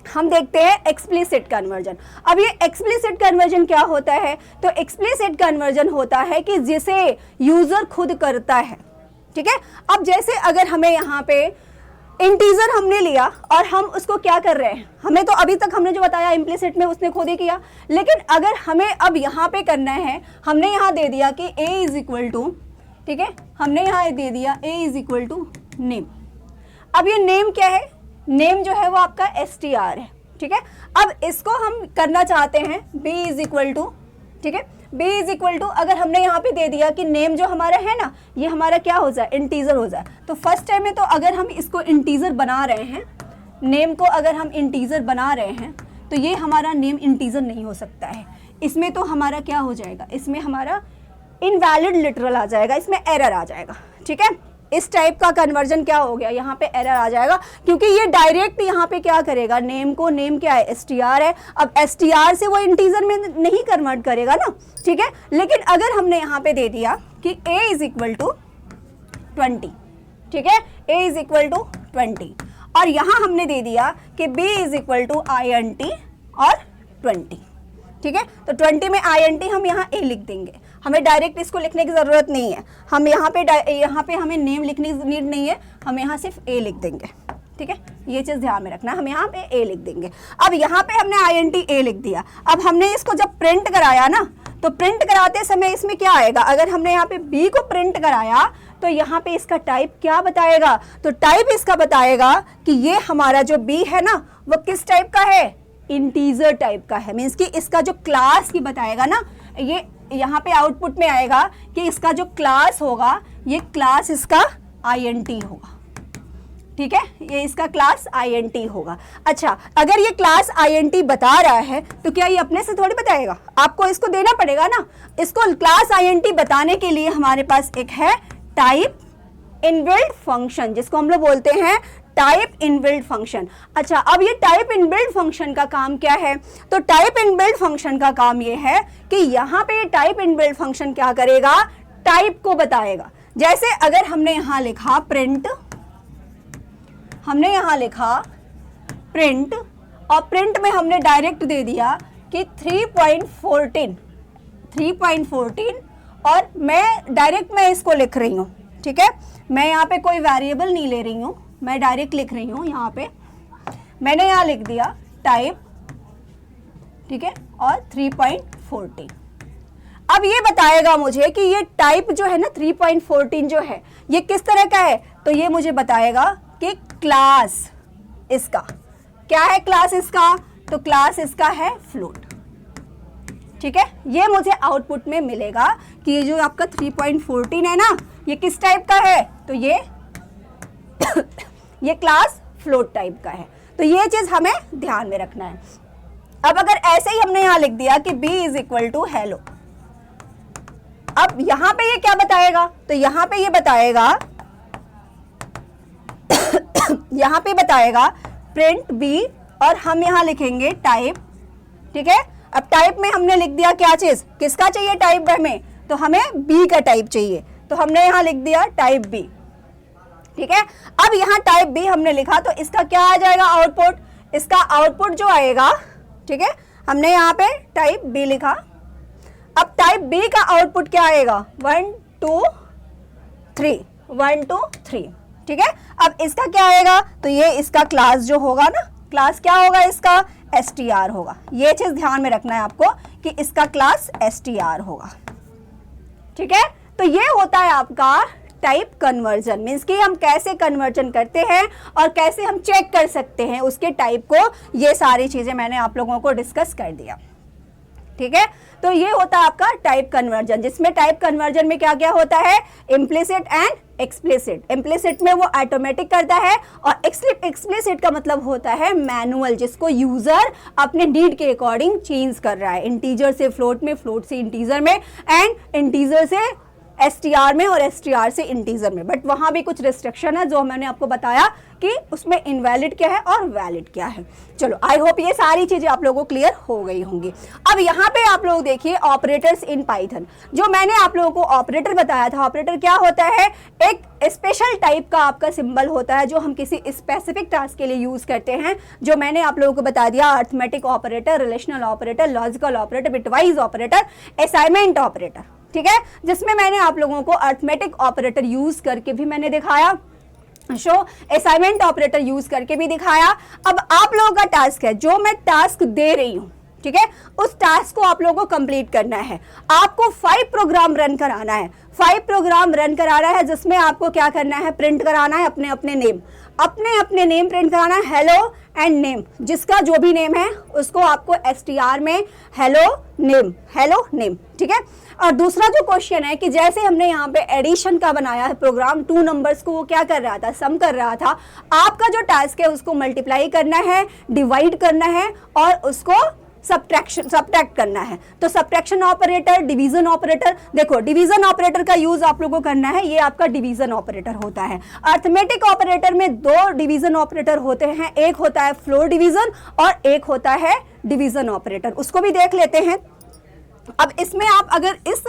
हम देखते हैं एक्सप्लिसिट कन्वर्जन। अब ये एक्सप्लिसिट कन्वर्जन क्या होता है, तो एक्सप्लिसिट कन्वर्जन होता है कि जिसे यूजर खुद करता है। ठीक है, अब जैसे अगर हमें यहाँ पे इंटीजर हमने लिया और हम उसको क्या कर रहे हैं, हमें तो अभी तक हमने जो बताया इम्प्लिसिट में उसने खुद ही किया, लेकिन अगर हमें अब यहाँ पे करना है, हमने यहाँ दे दिया कि a इज इक्वल टू, ठीक है, हमने यहाँ दे दिया a is equal to name. अब ये नेम क्या है, नेम जो है वो आपका str है। ठीक है, अब इसको हम करना चाहते हैं b इज इक्वल टू, ठीक है, b इज इक्वल टू, अगर हमने यहाँ पे दे दिया कि नेम जो हमारा है ना ये हमारा क्या हो जाए, इंटीजर हो जाए, तो फर्स्ट टाइम में तो अगर हम इसको इंटीजर बना रहे हैं, नेम को अगर हम इंटीजर बना रहे हैं तो ये हमारा नेम इंटीजर नहीं हो सकता है, इसमें तो हमारा क्या हो जाएगा, इसमें हमारा इनवैलिड लिटरल आ जाएगा, इसमें एरर आ जाएगा। ठीक है, इस टाइप का कन्वर्जन क्या हो गया, यहाँ पे एरर आ जाएगा, क्योंकि ये डायरेक्ट यहाँ पे क्या करेगा, नेम को, नेम क्या है, str है, अब str से वो इंटीजर में नहीं कन्वर्ट करेगा ना। ठीक है, लेकिन अगर हमने यहाँ पे दे दिया कि a इज इक्वल टू 20, ठीक है, a इज इक्वल टू 20, और यहाँ हमने दे दिया कि b is equal to int और 20। ठीक है, तो 20 में int हम यहाँ a लिख देंगे, हमें डायरेक्ट इसको लिखने की ज़रूरत नहीं है, हम यहाँ पे हमें नेम लिखने की नीड नहीं है, हम यहाँ सिर्फ a लिख देंगे। ठीक है, ये चीज़ ध्यान में रखना, हम यहाँ पे a लिख देंगे। अब यहाँ पे हमने int a लिख दिया, अब हमने इसको जब प्रिंट कराया ना, तो प्रिंट कराते समय इसमें क्या आएगा, अगर हमने यहाँ पे b को प्रिंट कराया तो यहाँ पे इसका टाइप क्या बताएगा, तो टाइप इसका बताएगा कि ये हमारा जो b है ना वो किस टाइप का है, इंटीजर टाइप का है। मीन्स कि इसका जो क्लास की बताएगा ना, ये यहाँ पे आउटपुट में आएगा कि इसका जो क्लास होगा ये क्लास इसका int होगा। ठीक है, ये इसका क्लास int होगा। अच्छा, अगर ये क्लास int बता रहा है तो क्या ये अपने से थोड़ी बताएगा, आपको इसको देना पड़ेगा ना। इसको क्लास int बताने के लिए हमारे पास एक है टाइप इनबिल्ट फंक्शन, जिसको हम लोग बोलते हैं टाइप इनबिल्ट फंक्शन। अच्छा, अब ये टाइप इनबिल्ट फंक्शन का काम क्या है, तो टाइप इनबिल्ट फंक्शन का काम ये है कि यहाँ पे टाइप इनबिल्ट फंक्शन क्या करेगा, टाइप को बताएगा। जैसे अगर हमने यहाँ लिखा प्रिंट, हमने यहाँ लिखा प्रिंट, और प्रिंट में हमने डायरेक्ट दे दिया कि 3.14 और मैं इसको लिख रही हूँ। ठीक है, मैं यहाँ पे कोई वेरिएबल नहीं ले रही हूँ, मैं डायरेक्ट लिख रही हूँ। यहाँ पे मैंने यहाँ लिख दिया टाइप, ठीक है, और 3.14। अब ये बताएगा मुझे कि ये टाइप जो है ना 3.14 जो है ये किस तरह का है, तो ये मुझे बताएगा कि क्लास इसका क्या है, क्लास इसका, तो क्लास इसका है फ्लोट। ठीक है, ये मुझे आउटपुट में मिलेगा कि ये जो आपका 3.14 है ना ये किस टाइप का है, तो ये क्लास फ्लोट टाइप का है। तो ये चीज हमें ध्यान में रखना है। अब अगर ऐसे ही हमने यहाँ लिख दिया कि b is equal to hello, अब यहाँ पे ये क्या बताएगा, तो यहाँ पे ये बताएगा यहाँ पे बताएगा प्रिंट b, और हम यहाँ लिखेंगे टाइप। ठीक है, अब टाइप में हमने लिख दिया क्या चीज, किसका चाहिए टाइप हमें, तो हमें b का टाइप चाहिए, तो हमने यहाँ लिख दिया टाइप b। ठीक है। अब यहाँ टाइप बी हमने लिखा तो इसका क्या आ जाएगा आउटपुट, इसका आउटपुट जो आएगा, ठीक है, हमने यहाँ पे टाइप बी लिखा। अब टाइप बी का आउटपुट क्या आएगा 1 2 3, 1 2 3, ठीक है। अब इसका क्या आएगा, तो ये इसका क्लास जो होगा ना, क्लास क्या होगा इसका str होगा। ये चीज ध्यान में रखना है आपको कि इसका क्लास str होगा, ठीक है। तो ये होता है आपका टाइप कन्वर्जन, मीन्स कि हम कैसे कन्वर्जन करते हैं और कैसे हम चेक कर सकते हैं उसके टाइप को। ये सारी चीजें मैंने आप लोगों को डिस्कस कर दिया, ठीक है। तो ये होता है आपका टाइप कन्वर्जन, जिसमें टाइप कन्वर्जन में क्या क्या होता है, इम्प्लिसिट एंड एक्सप्लिसिट। इम्प्लिसिट में वो ऑटोमेटिक करता है और एक्सप्लिसिट का मतलब होता है मैनुअल, जिसको यूजर अपने नीड के अकॉर्डिंग चेंज कर रहा है, इंटीजर से फ्लोट में, फ्लोट से इंटीजर में, एंड इंटीजर से str में और str से इंटीजर में। बट वहां भी कुछ रिस्ट्रिक्शन है जो मैंने आपको बताया कि उसमें इनवैलिड क्या है और वैलिड क्या है। चलो, आई होप ये सारी चीजें आप लोगों को क्लियर हो गई होंगी। अब यहाँ पे आप लोग देखिए ऑपरेटर्स इन पाइथन। जो मैंने आप लोगों को ऑपरेटर बताया था, ऑपरेटर क्या होता है, एक स्पेशल टाइप का आपका सिंबल होता है जो हम किसी स्पेसिफिक टास्क के लिए यूज करते हैं। जो मैंने आप लोगों को बता दिया, arithmetic operator, relational operator, logical operator, bitwise operator, assignment operator, ठीक है, जिसमें मैंने आप लोगों को अर्थमेटिक ऑपरेटर यूज करके भी मैंने दिखाया, असाइनमेंट ऑपरेटर यूज करके भी दिखाया। अब आप लोगों का टास्क है, जो मैं टास्क दे रही हूं, ठीक है, उस टास्क को आप लोगों को कंप्लीट करना है। आपको 5 प्रोग्राम रन कराना है, 5 प्रोग्राम रन कराना है, जिसमें आपको क्या करना है, प्रिंट कराना है अपने अपने नेम, अपने अपने नेम प्रिंट कराना है, हेलो एंड नेम, जिसका जो भी नेम है उसको आपको str में हेलो नेम, ठीक है। और दूसरा जो क्वेश्चन है कि जैसे हमने यहाँ पे एडिशन का बनाया है प्रोग्राम, 2 नंबर्स को वो क्या कर रहा था, सम कर रहा था। आपका जो टास्क है उसको मल्टीप्लाई करना है, डिवाइड करना है और उसको सब्ट्रैक्ट करना है। तो सब्ट्रैक्शन ऑपरेटर, डिवीजन ऑपरेटर, देखो डिवीजन ऑपरेटर का यूज आप लोगों को करना है, ये आपका डिवीजन ऑपरेटर होता है। अर्थमेटिक ऑपरेटर में 2 डिवीजन ऑपरेटर होते हैं, एक होता है फ्लोर डिवीजन और एक होता है डिवीजन ऑपरेटर, उसको भी देख लेते हैं। अब इसमें आप अगर इस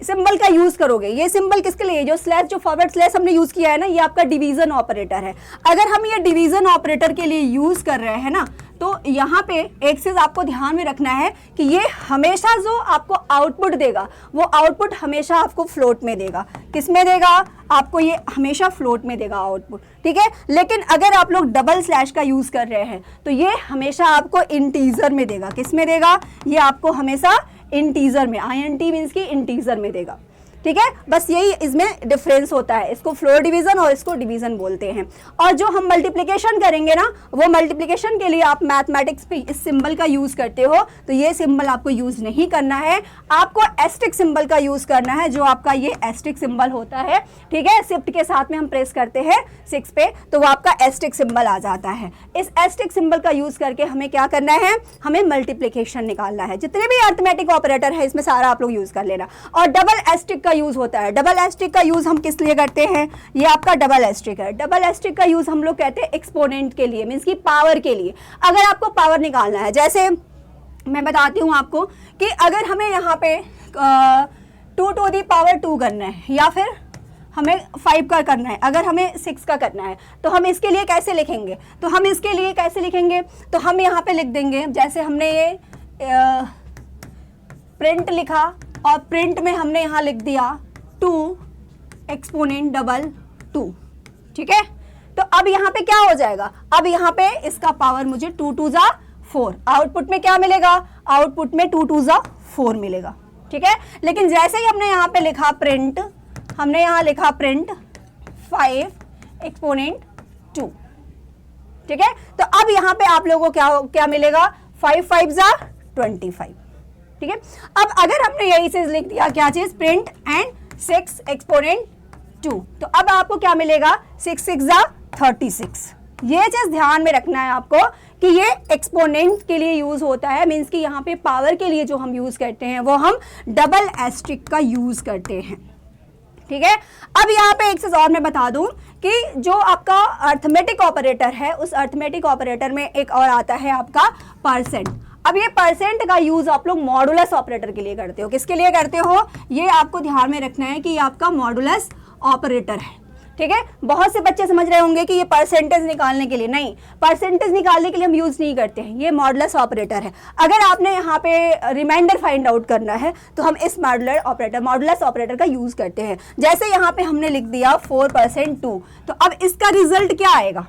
सिंबल का यूज करोगे, ये सिंबल किसके लिए, जो स्लैश, जो फॉरवर्ड स्लैश हमने यूज किया है ना, ये आपका डिवीजन ऑपरेटर है। अगर हम ये डिवीजन ऑपरेटर के लिए यूज कर रहे हैं ना, तो यहाँ पे एक चीज आपको ध्यान में रखना है कि ये हमेशा जो आपको आउटपुट देगा, वो आउटपुट हमेशा आपको फ्लोट में देगा। किस में देगा, आपको ये हमेशा फ्लोट में देगा आउटपुट, ठीक है। लेकिन अगर आप लोग डबल स्लैश का यूज कर रहे हैं तो ये हमेशा आपको इंटीजर में देगा। किस में देगा, ये आपको हमेशा इंटीजर में, int मीन्स की इंटीजर में देगा, ठीक है। बस यही इसमें डिफरेंस होता है, इसको फ्लोर डिवीजन और इसको डिवीजन बोलते हैं। और जो हम मल्टीप्लिकेशन करेंगे ना, वो मल्टीप्लिकेशन के लिए आप मैथमेटिक्स पे इस सिंबल का यूज करते हो, तो ये सिंबल आपको यूज नहीं करना है, आपको एस्टिक सिंबल का यूज करना है, जो आपका ये एस्टिक सिंबल होता है, ठीक है। शिफ्ट के साथ में हम प्रेस करते हैं 6 पे, तो वो आपका एस्टिक सिंबल आ जाता है। इस एस्टिक सिंबल का यूज करके हमें क्या करना है, हमें मल्टीप्लिकेशन निकालना है। जितने भी अर्थमेटिक ऑपरेटर है इसमें सारा आप लोग यूज कर लेना। और डबल एस्टिक का यूज होता है, डबल एस्टिक का यूज हम किस लिए करते हैं, ये आपका डबल एस्टिक है। डबल एस्टिक का यूज हम लोग कहते हैं एक्सपोनेंट के लिए, मींस की पावर के लिए। अगर आपको पावर निकालना है, जैसे मैं बताती हूँ आपको कि अगर हमें यहाँ पे 2 to the power 2 करना है, या फिर हमें 5 का करना है, अगर हमें 6 का करना है, तो हम इसके लिए कैसे लिखेंगे, तो हम इसके लिए कैसे लिखेंगे, तो हम यहाँ पे लिख देंगे, जैसे हमने ये प्रिंट लिखा और प्रिंट में हमने यहाँ लिख दिया 2 एक्सपोनेंट डबल 2, ठीक है। तो अब यहाँ पे क्या हो जाएगा, अब यहाँ पे इसका पावर मुझे 2 2 जा 4, आउटपुट में क्या मिलेगा, आउटपुट में 2 2 जा 4 मिलेगा, ठीक है। लेकिन जैसे ही हमने यहाँ पे लिखा प्रिंट, हमने यहाँ लिखा प्रिंट 5 एक्सपोनेंट 2, ठीक है। तो अब यहाँ पे आप लोगों को क्या मिलेगा, 5 5 जा 25, ठीक है। अब अगर हमने यही चीज लिख दिया, क्या चीज, प्रिंट एंड 6 एक्सपोनेंट 2, तो अब आपको क्या मिलेगा, 6 6 जा 36। ये चीज ध्यान में रखना है आपको कि ये एक्सपोनेंट के लिए यूज होता है, मींस कि यहाँ पे पावर के लिए जो हम यूज करते हैं वो हम डबल एस्ट्रिक का यूज करते हैं, ठीक है। अब यहाँ पे एक चीज और मैं बता दूं कि जो आपका अर्थमेटिक ऑपरेटर है, उस अर्थमेटिक ऑपरेटर में एक और आता है आपका परसेंट। अब ये परसेंट का यूज आप लोग मॉडुलस ऑपरेटर के लिए करते हो। किसके लिए करते हो, ये आपको ध्यान में रखना है कि ये आपका मॉडुलस ऑपरेटर है, ठीक है। बहुत से बच्चे समझ रहे होंगे कि ये परसेंटेज निकालने के लिए, नहीं, परसेंटेज निकालने के लिए हम यूज नहीं करते हैं, ये मॉडुलस ऑपरेटर है। अगर आपने यहाँ पे रिमाइंडर फाइंड आउट करना है तो हम इस मॉडुलस ऑपरेटर का यूज करते हैं। जैसे यहाँ पे हमने लिख दिया 4% 2, तो अब इसका रिजल्ट क्या आएगा,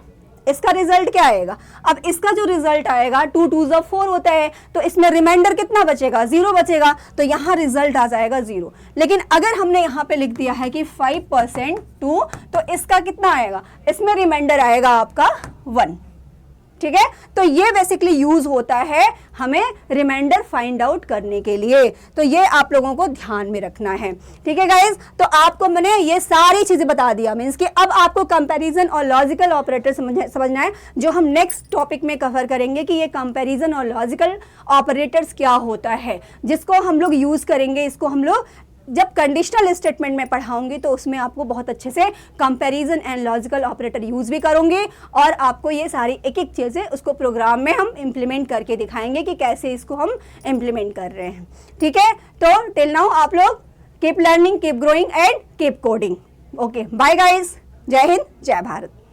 इसका रिजल्ट क्या आएगा, अब इसका जो रिजल्ट आएगा 2 2 4 होता है, तो इसमें रिमाइंडर कितना बचेगा, 0 बचेगा, तो यहाँ रिजल्ट आ जाएगा 0। लेकिन अगर हमने यहाँ पे लिख दिया है कि 5% 2, तो इसका कितना आएगा, इसमें रिमाइंडर आएगा आपका 1। ठीक है, तो ये बेसिकली यूज होता है हमें रिमाइंडर फाइंड आउट करने के लिए, तो ये आप लोगों को ध्यान में रखना है। ठीक है गाइज, तो आपको मैंने ये सारी चीजें बता दिया, मीन्स कि अब आपको कंपैरिजन और लॉजिकल ऑपरेटर समझना है, जो हम नेक्स्ट टॉपिक में कवर करेंगे कि ये कंपैरिजन और लॉजिकल ऑपरेटर्स क्या होता है, जिसको हम लोग यूज करेंगे। इसको हम लोग जब कंडीशनल स्टेटमेंट में पढ़ाऊंगी तो उसमें आपको बहुत अच्छे से comparison and logical operator use भी करूंगी, और आपको ये सारी एक एक चीज़ें उसको प्रोग्राम में हम इम्प्लीमेंट करके दिखाएंगे कि कैसे इसको हम इम्प्लीमेंट कर रहे हैं। ठीक है, तो टिल नाउ आप लोग keep learning, keep growing and keep coding. Okay, bye guys, जय हिंद, जय भारत।